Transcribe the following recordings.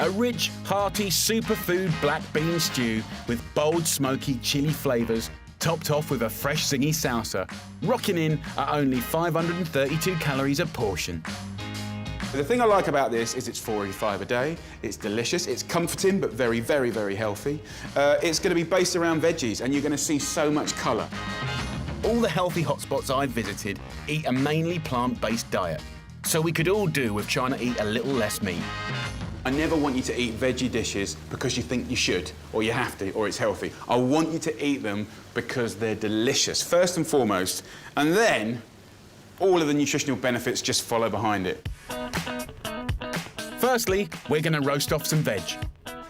A rich, hearty superfood black bean stew with bold, smoky chili flavours, topped off with a fresh zingy salsa, rocking in at only 532 calories a portion. The thing I like about this is it's 485 a day, it's delicious, it's comforting but very, very, very healthy. It's going to be based around veggies and you're going to see so much colour. All the healthy hotspots I've visited eat a mainly plant-based diet, so we could all do with trying to eat a little less meat. I never want you to eat veggie dishes because you think you should, or you have to, or it's healthy. I want you to eat them because they're delicious, first and foremost, and then all of the nutritional benefits just follow behind it. Firstly, we're going to roast off some veg.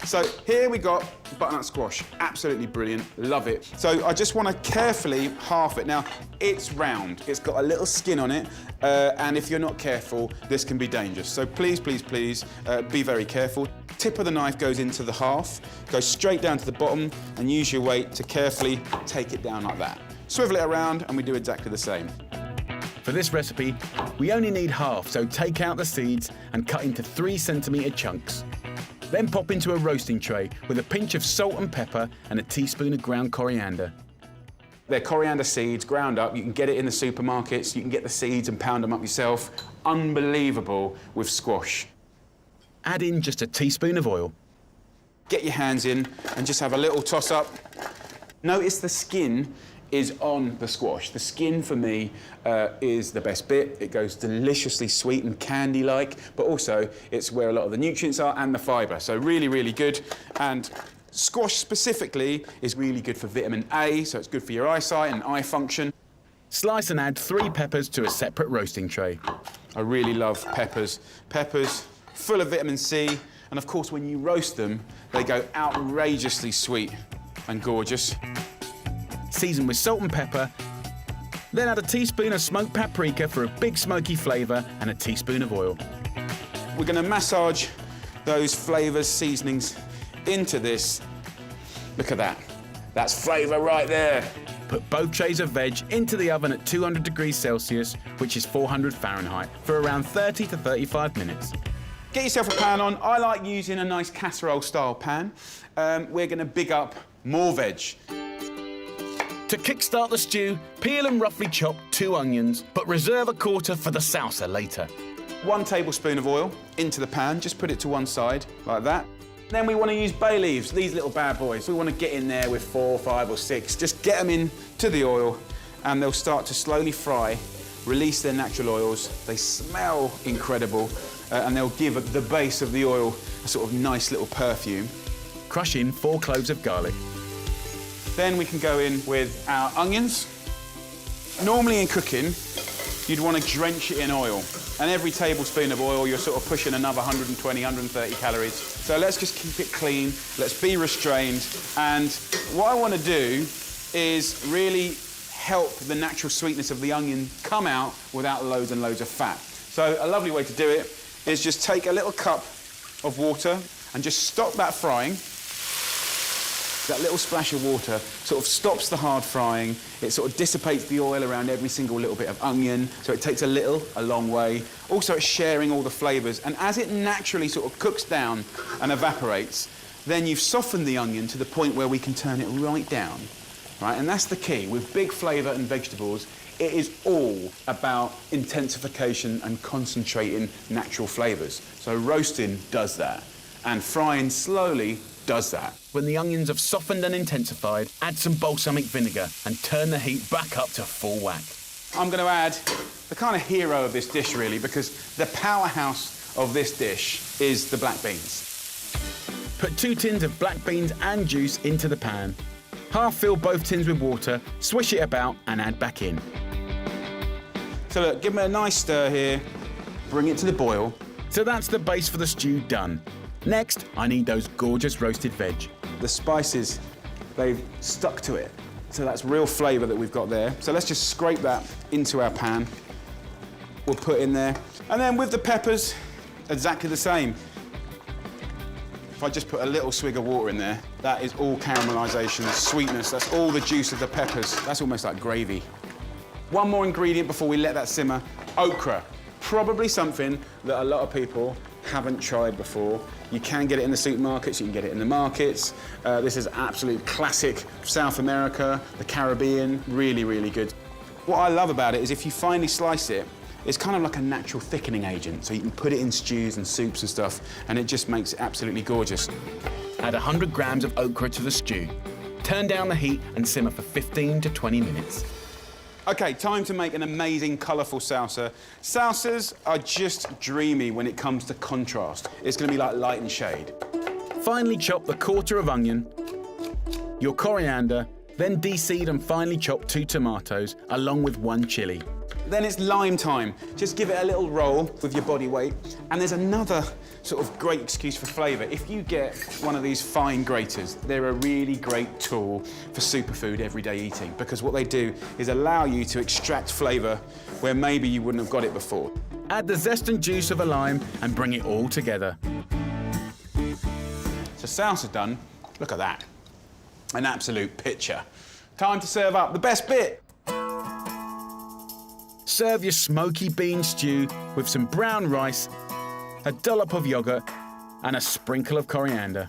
So here we got butternut squash, absolutely brilliant, love it. So I just want to carefully half it. Now, it's round, it's got a little skin on it, and if you're not careful, this can be dangerous. So please, please, please, be very careful. Tip of the knife goes into the half, go straight down to the bottom, and use your weight to carefully take it down like that. Swivel it around, and we do exactly the same. For this recipe, we only need half, so take out the seeds and cut into 3-centimetre chunks. Then pop into a roasting tray with a pinch of salt and pepper and a teaspoon of ground coriander. They're coriander seeds, ground up. You can get it in the supermarkets. You can get the seeds and pound them up yourself. Unbelievable with squash. Add in just a teaspoon of oil. Get your hands in and just have a little toss up. Notice the skin is on the squash. The skin, for me, is the best bit. It goes deliciously sweet and candy-like, but also it's where a lot of the nutrients are and the fibre, so really, really good. And squash specifically is really good for vitamin A, so it's good for your eyesight and eye function. Slice and add 3 peppers to a separate roasting tray. I really love peppers. Peppers, full of vitamin C, and of course, when you roast them, they go outrageously sweet and gorgeous. Season with salt and pepper, then add a teaspoon of smoked paprika for a big smoky flavour and a teaspoon of oil. We're going to massage those flavours, seasonings into this. Look at that. That's flavour right there. Put both trays of veg into the oven at 200 degrees Celsius, which is 400 Fahrenheit, for around 30 to 35 minutes. Get yourself a pan on. I like using a nice casserole-style pan. We're going to big up more veg. To kickstart the stew, peel and roughly chop 2 onions, but reserve a quarter for the salsa later. 1 tablespoon of oil into the pan, just put it to one side, like that. Then we want to use bay leaves, these little bad boys. We want to get in there with 4, 5 or 6. Just get them into the oil and they'll start to slowly fry, release their natural oils. They smell incredible and they'll give the base of the oil a sort of nice little perfume. Crush in 4 cloves of garlic. Then we can go in with our onions. Normally in cooking, you'd want to drench it in oil. And every tablespoon of oil, you're sort of pushing another 120, 130 calories. So let's just keep it clean, let's be restrained. And what I want to do is really help the natural sweetness of the onion come out without loads and loads of fat. So a lovely way to do it is just take a little cup of water and just stop that frying. That little splash of water sort of stops the hard frying. It sort of dissipates the oil around every single little bit of onion, so it takes a long way. Also, it's sharing all the flavours, and as it naturally sort of cooks down and evaporates, then you've softened the onion to the point where we can turn it right down, right? And that's the key. With big flavour and vegetables, it is all about intensification and concentrating natural flavours. So roasting does that, and frying slowly does that. When the onions have softened and intensified, add some balsamic vinegar and turn the heat back up to full whack. I'm going to add the kind of hero of this dish, really, because the powerhouse of this dish is the black beans. Put 2 tins of black beans and juice into the pan. Half fill both tins with water, swish it about and add back in. So look, give them a nice stir here, bring it to the boil. So that's the base for the stew done. Next, I need those gorgeous roasted veg. The spices, they've stuck to it. So that's real flavour that we've got there. So let's just scrape that into our pan. We'll put in there. And then with the peppers, exactly the same. If I just put a little swig of water in there, that is all caramelisation, sweetness, that's all the juice of the peppers. That's almost like gravy. One more ingredient before we let that simmer, okra. Probably something that a lot of people haven't tried before, you can get it in the supermarkets, you can get it in the markets. This is absolute classic South America, the Caribbean, really, really good. What I love about it is if you finely slice it, it's kind of like a natural thickening agent, so you can put it in stews and soups and stuff, and it just makes it absolutely gorgeous. Add 100 grams of okra to the stew. Turn down the heat and simmer for 15 to 20 minutes. Okay, time to make an amazing, colourful salsa. Salsas are just dreamy when it comes to contrast. It's going to be like light and shade. Finely chop the quarter of onion, your coriander, then de-seed and finely chop 2 tomatoes, along with 1 chilli. Then it's lime time. Just give it a little roll with your body weight. And there's another sort of great excuse for flavour. If you get one of these fine graters, they're a really great tool for superfood everyday eating, because what they do is allow you to extract flavour where maybe you wouldn't have got it before. Add the zest and juice of a lime and bring it all together. So salsa done. Look at that. An absolute picture. Time to serve up. The best bit. Serve your smoky bean stew with some brown rice, a dollop of yogurt, and a sprinkle of coriander.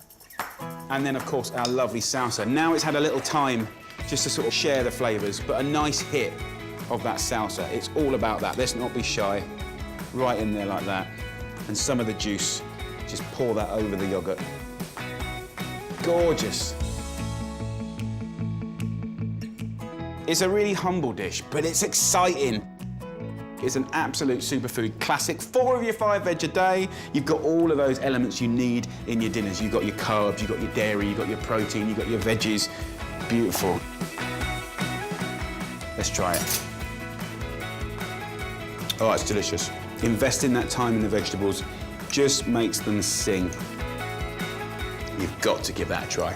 And then, of course, our lovely salsa. Now it's had a little time just to sort of share the flavours, but a nice hit of that salsa. It's all about that. Let's not be shy. Right in there like that. And some of the juice, just pour that over the yogurt. Gorgeous. It's a really humble dish, but it's exciting. It's an absolute superfood classic. 4 of your 5 veg a day. You've got all of those elements you need in your dinners. You've got your carbs, you've got your dairy, you've got your protein, you've got your veggies. Beautiful. Let's try it. Oh, it's delicious. Investing that time in the vegetables just makes them sing. You've got to give that a try.